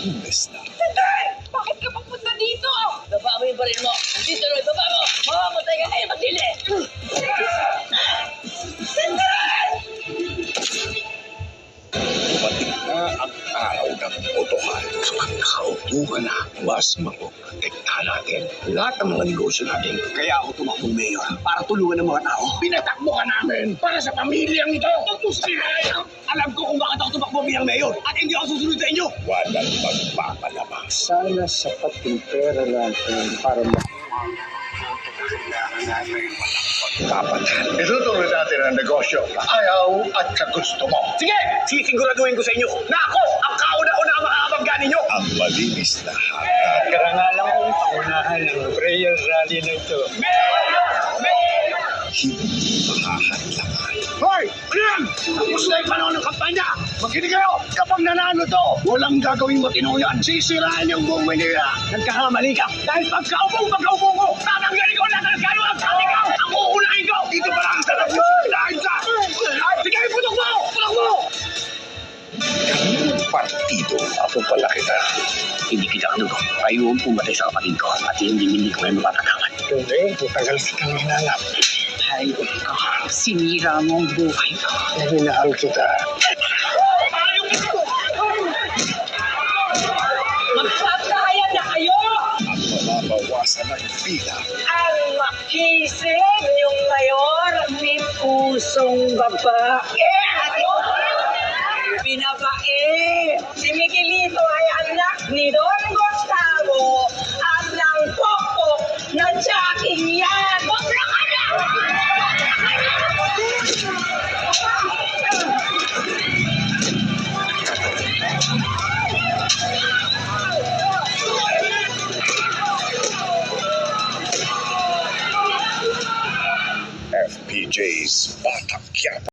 Lunes na. Bakit ka papunta dito? Baba mo yung baril mo. Dito na, baba mo. Mamamatay ka kayo, magdili. Dumating na ang araw ng botohan. Kapag nakaupo ka na, mas mapoprotektahan natin lahat ng mga negosyo natin. Kaya ako tumakbong mayor para tulungan ng mga tao. Pinatakbo ka namin para sa pamilyang ito. Alam ko kung bakit ako tumakbo bilang mayor at hindi ako susunod sa inyo. Walang magpapalabas. Sana sapat yung pera natin para makuha ang kailangan natin. Dapat itutuloy natin ang negosyo na ayaw at sa gusto mo. Sige, sisiguraduhin ko sa inyo na ako ang kauna-una ang makakabangga ninyo. Ang malinis na hangad. Karangalan kong paunahan ng prayer rally na ito. Hindi mahahadlangan. Hoy! Ano yan? Tapos na yung panahon ng kampanya! Makinig kayo! Kapag nanalo to, walang gagawing matino yan. Sisirain yung buong Manila. Nagkakamali ka. Dahil pagkaupo ko, tatanggalin ko lahat ng kaluwag sa ikaw! Ang uunahin ko! Dito pa lang sa nagsusunahin ka! Sige, putok mo! Putok mo! Kaninong partido ako pala kita? Hindi kita kanugo. Ayaw pumatay sa kapatid ko at hindi ko kayo mapatakawan. Hindi, tagal sa kang hinanap. Ay, sinira mo ang buhay ko. Hinahal kita. Magpapatayan na kayo! Ang mababawasan ng bilang. Ang makisig yung mayor, may pusong babae. Binabae. Si Miguelito ay anak ni Don Gustavo at ng pokpok na Jackie yan. Bobra ka na! FPJ's Batang Quiapo.